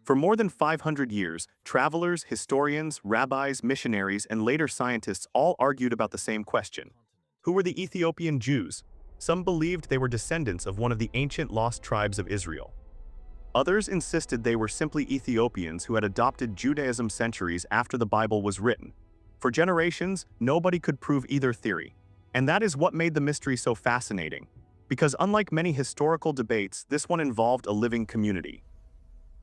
For more than 500 years, travelers, historians, rabbis, missionaries, and later scientists all argued about the same question. Who were the Ethiopian Jews? Some believed they were descendants of one of the ancient lost tribes of Israel. Others insisted they were simply Ethiopians who had adopted Judaism centuries after the Bible was written. For generations, nobody could prove either theory. And that is what made the mystery so fascinating. Because unlike many historical debates, this one involved a living community.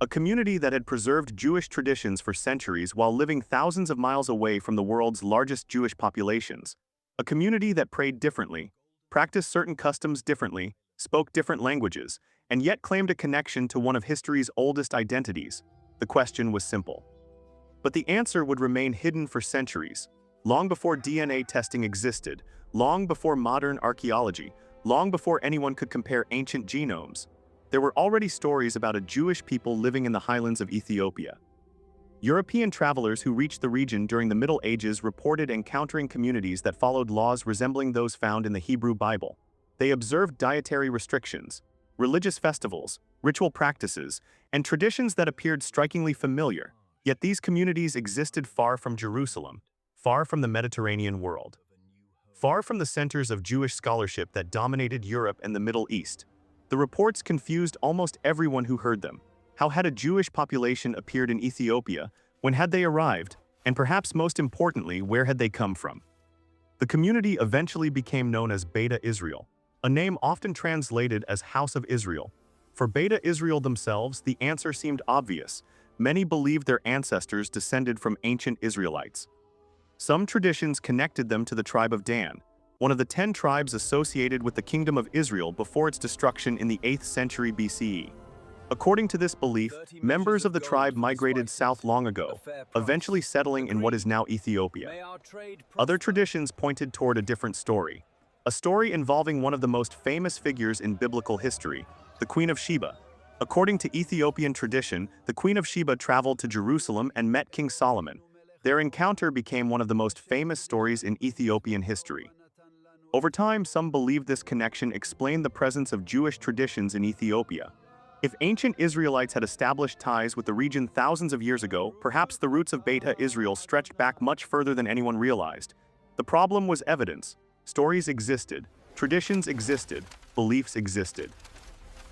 A community that had preserved Jewish traditions for centuries while living thousands of miles away from the world's largest Jewish populations. A community that prayed differently, practiced certain customs differently, spoke different languages, and yet claimed a connection to one of history's oldest identities. The question was simple. But the answer would remain hidden for centuries, long before DNA testing existed, long before modern archaeology, long before anyone could compare ancient genomes. There were already stories about a Jewish people living in the highlands of Ethiopia. European travelers who reached the region during the Middle Ages reported encountering communities that followed laws resembling those found in the Hebrew Bible. They observed dietary restrictions, religious festivals, ritual practices, and traditions that appeared strikingly familiar. Yet these communities existed far from Jerusalem, far from the Mediterranean world, far from the centers of Jewish scholarship that dominated Europe and the Middle East. The reports confused almost everyone who heard them. How had a Jewish population appeared in Ethiopia? When had they arrived? And perhaps most importantly, where had they come from? The community eventually became known as Beta Israel, a name often translated as House of Israel. For Beta Israel themselves, the answer seemed obvious. Many believed their ancestors descended from ancient Israelites. Some traditions connected them to the tribe of Dan, one of the 10 tribes associated with the Kingdom of Israel before its destruction in the 8th century BCE. According to this belief, members of the tribe migrated south long ago, eventually settling in what is now Ethiopia. Other traditions pointed toward a different story, a story involving one of the most famous figures in biblical history, the Queen of Sheba. According to Ethiopian tradition, the Queen of Sheba traveled to Jerusalem and met King Solomon. Their encounter became one of the most famous stories in Ethiopian history. Over time, some believed this connection explained the presence of Jewish traditions in Ethiopia. If ancient Israelites had established ties with the region thousands of years ago, perhaps the roots of Beta Israel stretched back much further than anyone realized. The problem was evidence. Stories existed, traditions existed, beliefs existed.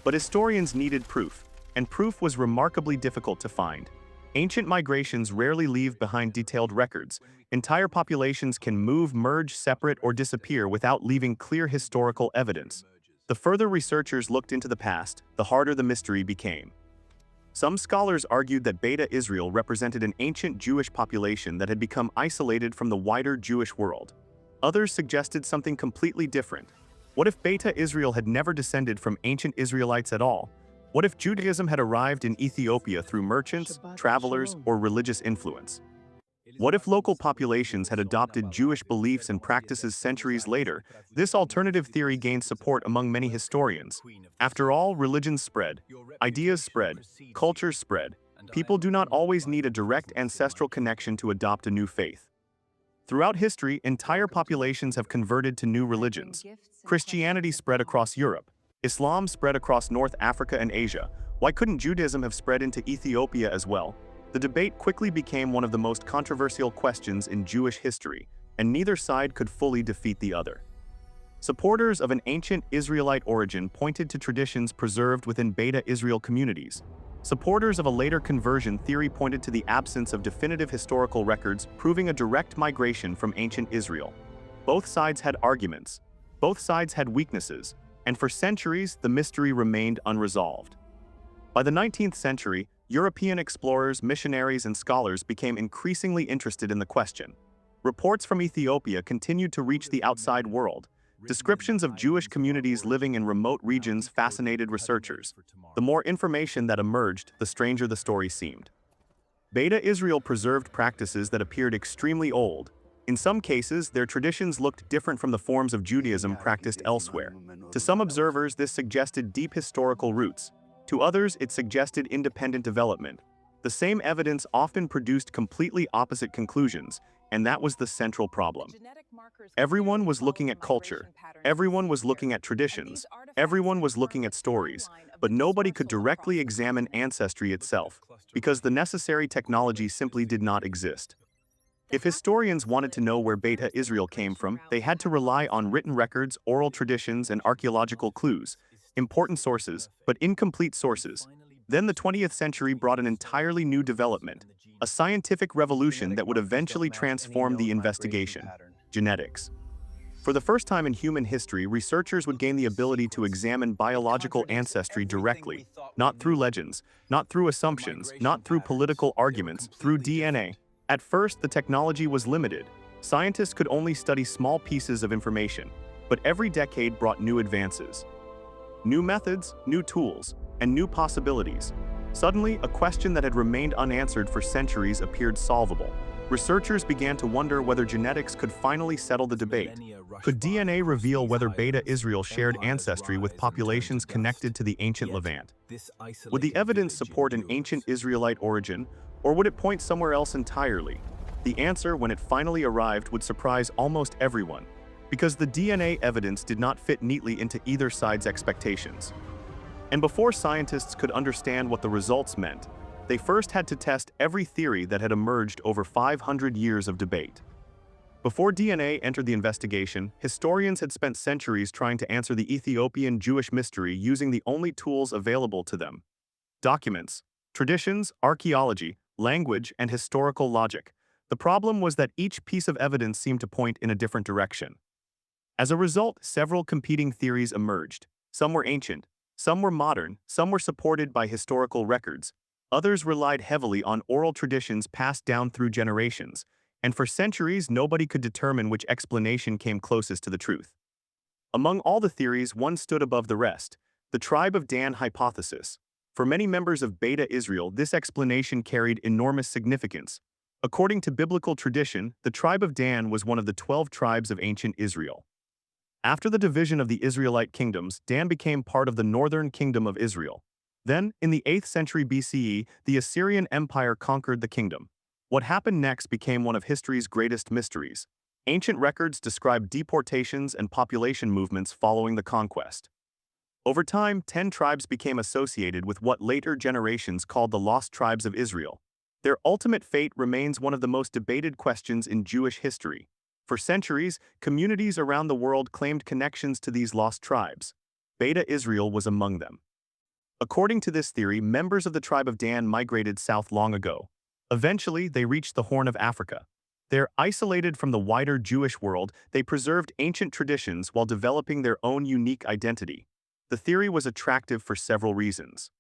But historians needed proof, and proof was remarkably difficult to find. Ancient migrations rarely leave behind detailed records. Entire populations can move, merge, separate, or disappear without leaving clear historical evidence. The further researchers looked into the past, the harder the mystery became. Some scholars argued that Beta Israel represented an ancient Jewish population that had become isolated from the wider Jewish world. Others suggested something completely different. What if Beta Israel had never descended from ancient Israelites at all? What if Judaism had arrived in Ethiopia through merchants, travelers, or religious influence? What if local populations had adopted Jewish beliefs and practices centuries later? This alternative theory gained support among many historians. After all, religions spread, ideas spread, cultures spread. People do not always need a direct ancestral connection to adopt a new faith. Throughout history, entire populations have converted to new religions. Christianity spread across Europe. Islam spread across North Africa and Asia. Why couldn't Judaism have spread into Ethiopia as well? The debate quickly became one of the most controversial questions in Jewish history, and neither side could fully defeat the other. Supporters of an ancient Israelite origin pointed to traditions preserved within Beta Israel communities. Supporters of a later conversion theory pointed to the absence of definitive historical records proving a direct migration from ancient Israel. Both sides had arguments. Both sides had weaknesses. And for centuries, the mystery remained unresolved. By the 19th century, European explorers, missionaries, and scholars became increasingly interested in the question. Reports from Ethiopia continued to reach the outside world. Descriptions of Jewish communities living in remote regions fascinated researchers. The more information that emerged, the stranger the story seemed. Beta Israel preserved practices that appeared extremely old. In some cases, their traditions looked different from the forms of Judaism practiced elsewhere. To some observers, this suggested deep historical roots. To others, it suggested independent development. The same evidence often produced completely opposite conclusions. And that was the central The problem. genetic markers Everyone clearly was follow looking the at culture. migration patterns we Everyone see was here, looking at and these traditions. artifacts Everyone was confirm looking the at stories. timeline of the But nobody could dispersal directly across the examine continent. ancestry itself, because the necessary technology simply did not exist. The If historians haplogroup wanted to split know where Beta confirms the Israel came migration from, they routes had we to rely on hypothesized. written records, oral traditions, and archaeological clues, important sources, but incomplete sources. Then the 20th century brought an entirely new development, a scientific revolution Genetic that would markers don't eventually match any transform the known migration investigation: pattern. genetics. For the first time in human history, researchers would Look gain at the this ability to sequence. examine It biological contradicts ancestry everything we directly, thought we not through knew. legends, not through The assumptions, migration not through patterns, political they were arguments, through completely DNA. different. At first, the technology was limited. Scientists could only study small pieces of information, but every decade brought new advances. New methods, new tools, and new possibilities. Suddenly, a question that had remained unanswered for centuries appeared solvable. Researchers began to wonder whether genetics could finally settle the As debate. millennia rush Could by DNA across reveal these whether Beta highlands, Israel shared empires ancestry with rise and turn to populations dust. connected to the ancient Yet, Levant? this Would the isolated evidence village support an endures. ancient Israelite origin, or would it point somewhere else entirely? The answer, when it finally arrived, would surprise almost everyone, because the DNA evidence did not fit neatly into either side's expectations. And before scientists could understand what the results meant, they first had to test every theory that had emerged over 500 years of debate. Before DNA entered the investigation, historians had spent centuries trying to answer the Ethiopian Jewish mystery using the only tools available to them: documents, traditions, archaeology, language, and historical logic. The problem was that each piece of evidence seemed to point in a different direction. As a result, several competing theories emerged. Some were ancient, some were modern, some were supported by historical records. Others relied heavily on oral traditions passed down through generations, and for centuries nobody could determine which explanation came closest to the truth. Among all the theories, one stood above the rest: the tribe of Dan hypothesis. For many members of Beta Israel, this explanation carried enormous significance. According to biblical tradition, the tribe of Dan was one of the 12 tribes of ancient Israel. After the division of the Israelite kingdoms, Dan became part of the northern kingdom of Israel. Then, in the 8th century BCE, the Assyrian Empire conquered the kingdom. What happened next became one of history's greatest mysteries. Ancient records describe deportations and population movements following the conquest. Over time, 10 tribes became associated with what later generations called the Lost Tribes of Israel. Their ultimate fate remains one of the most debated questions in Jewish history. For centuries, communities around the world claimed connections to these lost tribes. Beta Israel was among them. According to this theory, members of the tribe of Dan migrated south long ago. Eventually, they reached the Horn of Africa. They're isolated from the wider Jewish world. They preserved ancient traditions while developing their own unique identity. The theory was attractive for several reasons.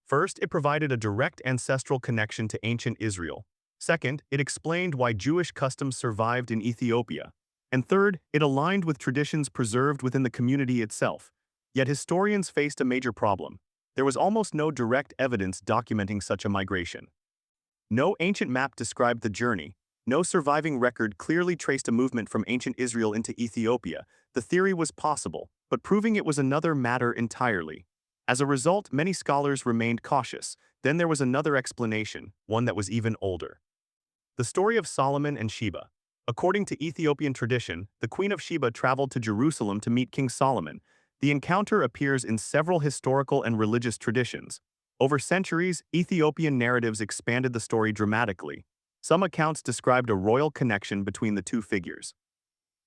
First, it provided a direct ancestral connection to ancient Israel. Second, it explained why Jewish customs survived in Ethiopia. And third, it aligned with traditions preserved within the community itself. Yet historians faced a major problem. There was almost no direct evidence documenting such a migration. No ancient map described the journey. No surviving record clearly traced a movement from ancient Israel into Ethiopia. The theory was possible, but proving it was another matter entirely. As a result, many scholars remained cautious. Then there was another explanation, one that was even older. The story of Solomon and Sheba. According to Ethiopian tradition, the Queen of Sheba traveled to Jerusalem to meet King Solomon. The encounter appears in several historical and religious traditions. Over centuries, Ethiopian narratives expanded the story dramatically. Some accounts described a royal connection between the two figures.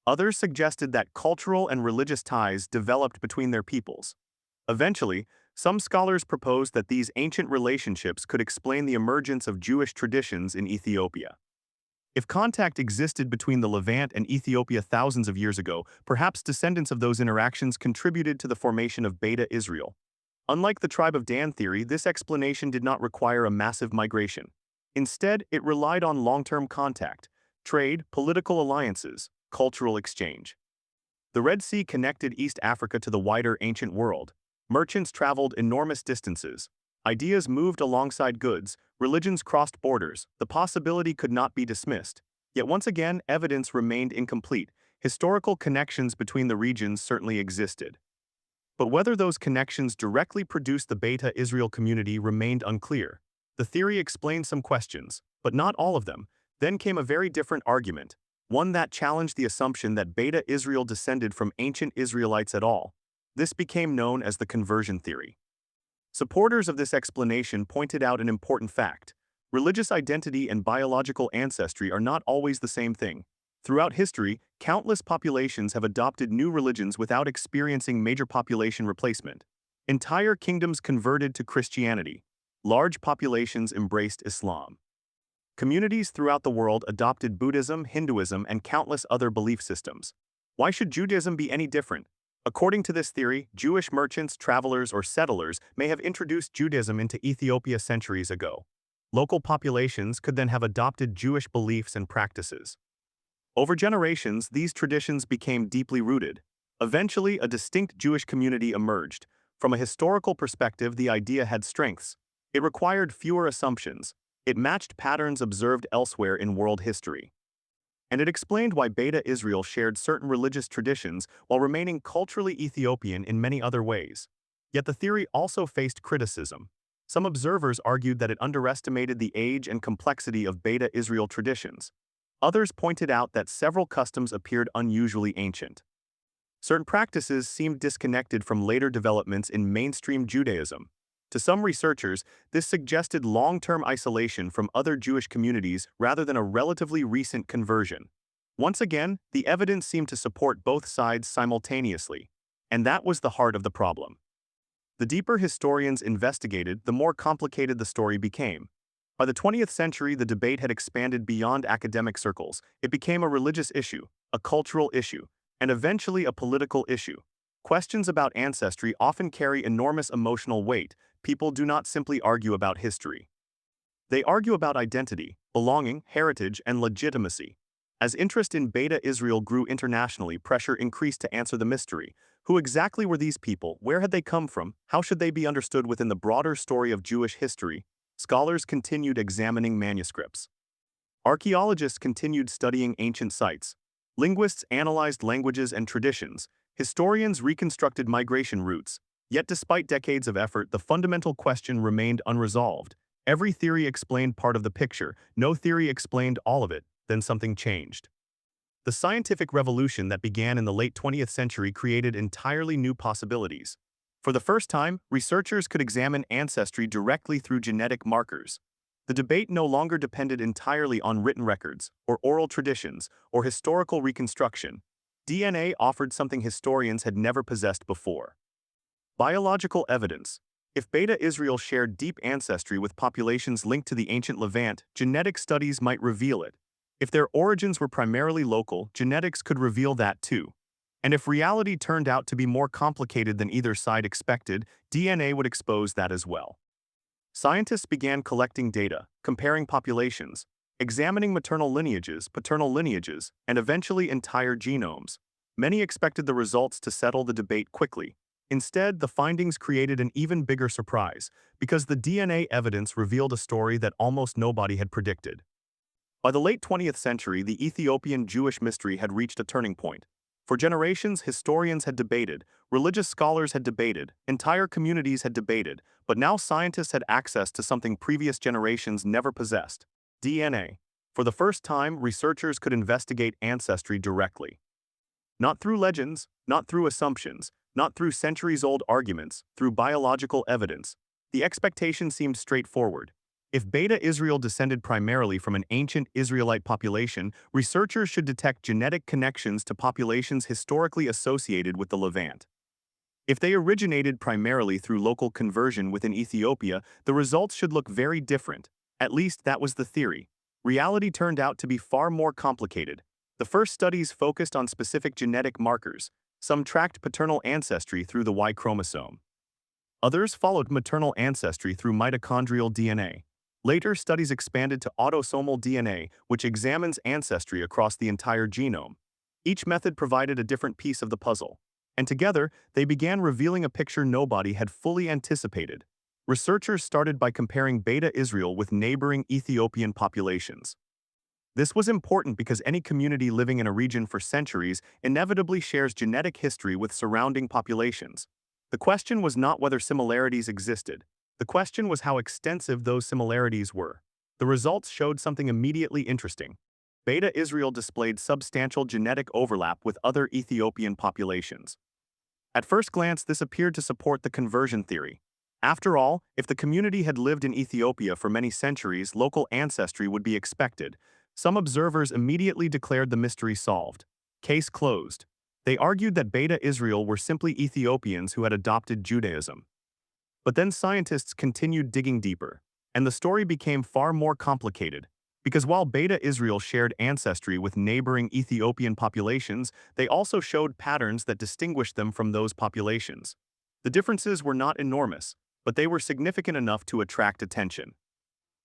Others suggested that cultural and religious ties developed between their peoples. Eventually, some scholars proposed that these ancient relationships could explain the emergence of Jewish traditions in Ethiopia. If contact existed between the Levant and Ethiopia thousands of years ago, perhaps descendants of those interactions contributed to the formation of Beta Israel. Unlike the tribe of Dan theory, this explanation did not require a massive migration. Instead, it relied on long-term contact, trade, political alliances, cultural exchange. The Red Sea connected East Africa to the wider ancient world. Merchants traveled enormous distances. Ideas moved alongside goods, religions crossed borders. The possibility could not be dismissed. Yet once again, evidence remained incomplete. Historical connections between the regions certainly existed. But whether those connections directly produced the Beta Israel community remained unclear. The theory explained some questions, but not all of them. Then came a very different argument, one that challenged the assumption that Beta Israel descended from ancient Israelites at all. This became known as the conversion theory. Supporters of this explanation pointed out an important fact. Religious identity and biological ancestry are not always the same thing. Throughout history, countless populations have adopted new religions without experiencing major population replacement. Entire kingdoms converted to Christianity. Large populations embraced Islam. Communities throughout the world adopted Buddhism, Hinduism, and countless other belief systems. Why should Judaism be any different? According to this theory, Jewish merchants, travelers, or settlers may have introduced Judaism into Ethiopia centuries ago. Local populations could then have adopted Jewish beliefs and practices. Over generations, these traditions became deeply rooted. Eventually, a distinct Jewish community emerged. From a historical perspective, the idea had strengths. It required fewer assumptions. It matched patterns observed elsewhere in world history. And it explained why Beta Israel shared certain religious traditions while remaining culturally Ethiopian in many other ways. Yet the theory also faced criticism. Some observers argued that it underestimated the age and complexity of Beta Israel traditions. Others pointed out that several customs appeared unusually ancient. Certain practices seemed disconnected from later developments in mainstream Judaism. To some researchers, this suggested long-term isolation from other Jewish communities rather than a relatively recent conversion. Once again, the evidence seemed to support both sides simultaneously, and that was the heart of the problem. The deeper historians investigated, the more complicated the story became. By the 20th century, the debate had expanded beyond academic circles. It became a religious issue, a cultural issue, and eventually a political issue. Questions about ancestry often carry enormous emotional weight. People do not simply argue about history. They argue about identity, belonging, heritage, and legitimacy. As interest in Beta Israel grew internationally, pressure increased to answer the mystery. Who exactly were these people? Where had they come from? How should they be understood within the broader story of Jewish history? Scholars continued examining manuscripts. Archaeologists continued studying ancient sites. Linguists analyzed languages and traditions. Historians reconstructed migration routes. Yet despite decades of effort, the fundamental question remained unresolved. Every theory explained part of the picture. No theory explained all of it. Then something changed. The scientific revolution that began in the late 20th century created entirely new possibilities. For the first time, researchers could examine ancestry directly through genetic markers. The debate no longer depended entirely on written records, or oral traditions, or historical reconstruction. DNA offered something historians had never possessed before. Biological evidence. If Beta Israel shared deep ancestry with populations linked to the ancient Levant, genetic studies might reveal it. If their origins were primarily local, genetics could reveal that too. And if reality turned out to be more complicated than either side expected, DNA would expose that as well. Scientists began collecting data, comparing populations, examining maternal lineages, paternal lineages, and eventually entire genomes. Many expected the results to settle the debate quickly. Instead, the findings created an even bigger surprise, because the DNA evidence revealed a story that almost nobody had predicted. By the late 20th century, the Ethiopian Jewish mystery had reached a turning point. For generations, historians had debated, religious scholars had debated, entire communities had debated, but now scientists had access to something previous generations never possessed: DNA. For the first time, researchers could investigate ancestry directly. Not through legends, not through assumptions, not through centuries-old arguments, through biological evidence. The expectation seemed straightforward. If Beta Israel descended primarily from an ancient Israelite population, researchers should detect genetic connections to populations historically associated with the Levant. If they originated primarily through local conversion within Ethiopia, the results should look very different. At least that was the theory. Reality turned out to be far more complicated. The first studies focused on specific genetic markers. Some tracked paternal ancestry through the Y chromosome. Others followed maternal ancestry through mitochondrial DNA. Later, studies expanded to autosomal DNA, which examines ancestry across the entire genome. Each method provided a different piece of the puzzle, and together, they began revealing a picture nobody had fully anticipated. Researchers started by comparing Beta Israel with neighboring Ethiopian populations. This was important because any community living in a region for centuries inevitably shares genetic history with surrounding populations. The question was not whether similarities existed. The question was how extensive those similarities were. The results showed something immediately interesting. Beta Israel displayed substantial genetic overlap with other Ethiopian populations. At first glance, this appeared to support the conversion theory. After all, if the community had lived in Ethiopia for many centuries, local ancestry would be expected. Some observers immediately declared the mystery solved. Case closed. They argued that Beta Israel were simply Ethiopians who had adopted Judaism. But then scientists continued digging deeper, and the story became far more complicated. Because while Beta Israel shared ancestry with neighboring Ethiopian populations, they also showed patterns that distinguished them from those populations. The differences were not enormous, but they were significant enough to attract attention.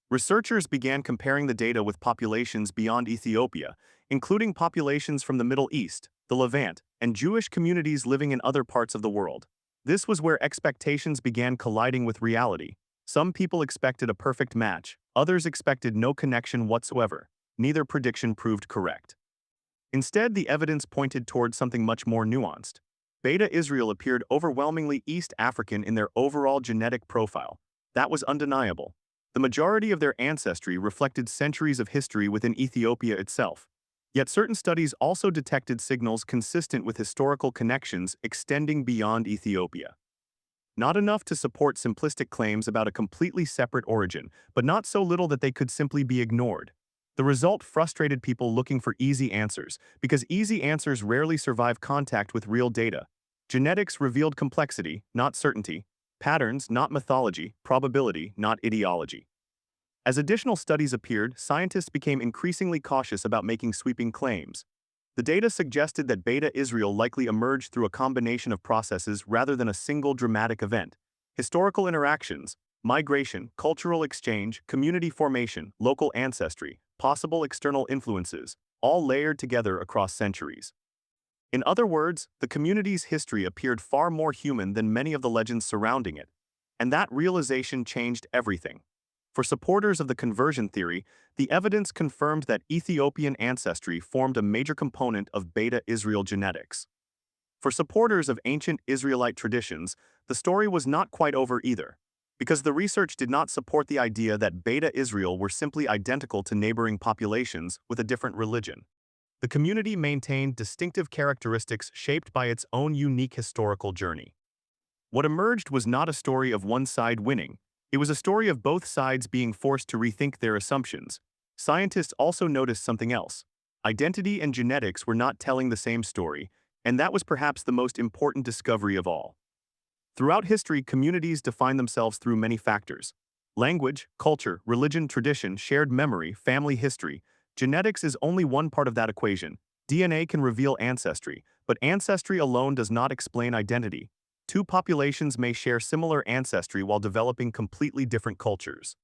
Researchers began comparing the data with populations beyond Ethiopia, including populations from the Middle East, the Levant, and Jewish communities living in other parts of the world. This was where expectations began colliding with reality. Some people expected a perfect match, others expected no connection whatsoever. Neither prediction proved correct. Instead, the evidence pointed toward something much more nuanced. Beta Israel appeared overwhelmingly East African in their overall genetic profile. That was undeniable. The majority of their ancestry reflected centuries of history within Ethiopia itself. Yet certain studies also detected signals consistent with historical connections extending beyond Ethiopia. Not enough to support simplistic claims about a completely separate origin, but not so little that they could simply be ignored. The result frustrated people looking for easy answers, because easy answers rarely survive contact with real data. Genetics revealed complexity, not certainty, patterns, not mythology, probability, not ideology. As additional studies appeared, scientists became increasingly cautious about making sweeping claims. The data suggested that Beta Israel likely emerged through a combination of processes rather than a single dramatic event. Historical interactions, migration, cultural exchange, community formation, local ancestry, possible external influences, all layered together across centuries. In other words, the community's history appeared far more human than many of the legends surrounding it. And that realization changed everything. For supporters of the conversion theory, the evidence confirmed that Ethiopian ancestry formed a major component of Beta Israel genetics. For supporters of ancient Israelite traditions, the story was not quite over either, because the research did not support the idea that Beta Israel were simply identical to neighboring populations with a different religion. The community maintained distinctive characteristics shaped by its own unique historical journey. What emerged was not a story of one side winning. It was a story of both sides being forced to rethink their assumptions. Scientists also noticed something else. Identity and genetics were not telling the same story, and that was perhaps the most important discovery of all. Throughout history, communities define themselves through many factors. Language, culture, religion, tradition, shared memory, family history. Genetics is only one part of that equation. DNA can reveal ancestry, but ancestry alone does not explain identity. Two populations may share similar ancestry while developing completely different cultures.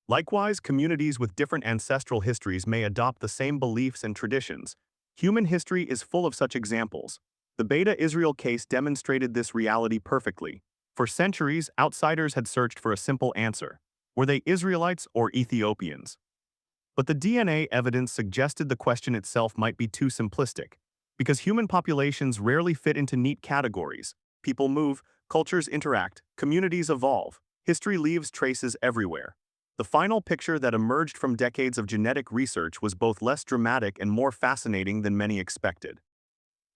Likewise, communities with different ancestral histories may adopt the same beliefs and traditions. Human history is full of such examples. The Beta Israel case demonstrated this reality perfectly. For centuries, outsiders had searched for a simple answer. Were they Israelites or Ethiopians? But the DNA evidence suggested the question itself might be too simplistic, because human populations rarely fit into neat categories. People move, cultures interact, communities evolve, history leaves traces everywhere. The final picture that emerged from decades of genetic research was both less dramatic and more fascinating than many expected.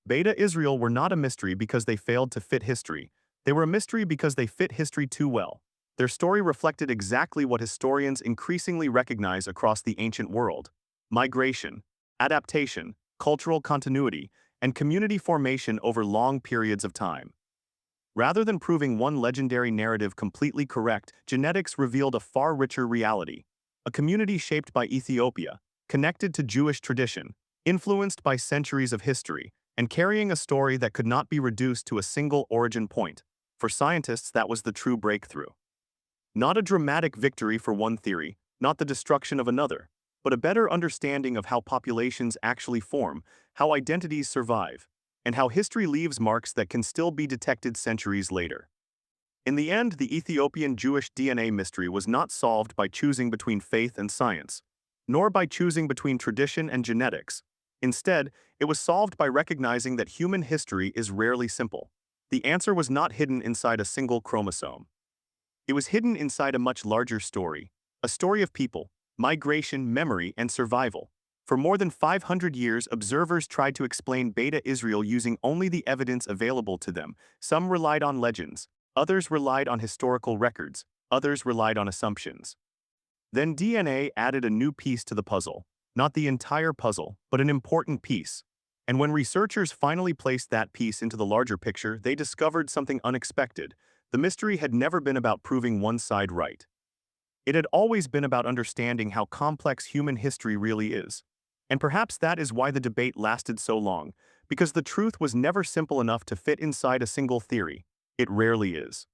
Beta Israel were not a mystery because they failed to fit history. They were a mystery because they fit history too well. Their story reflected exactly what historians increasingly recognize across the ancient world: migration, adaptation, cultural continuity, and community formation over long periods of time. Rather than proving one legendary narrative completely correct, genetics revealed a far richer reality. A community shaped by Ethiopia, connected to Jewish tradition, influenced by centuries of history, and carrying a story that could not be reduced to a single origin point. For scientists, that was the true breakthrough. Not a dramatic victory for one theory, not the destruction of another, but a better understanding of how populations actually form, how identities survive, and how history leaves marks that can still be detected centuries later. In the end, the Ethiopian Jewish DNA mystery was not solved by choosing between faith and science, nor by choosing between tradition and genetics. Instead, it was solved by recognizing that human history is rarely simple. The answer was not hidden inside a single chromosome. It was hidden inside a much larger story, a story of people, migration, memory, and survival. For more than 500 years, observers tried to explain Beta Israel using only the evidence available to them. Some relied on legends, others relied on historical records, others relied on assumptions. Then DNA added a new piece to the puzzle. Not the entire puzzle, but an important piece. And when researchers finally placed that piece into the larger picture, they discovered something unexpected. The mystery had never been about proving one side right. It had always been about understanding how complex human history really is. And perhaps that is why the debate lasted so long, because the truth was never simple enough to fit inside a single theory. It rarely is.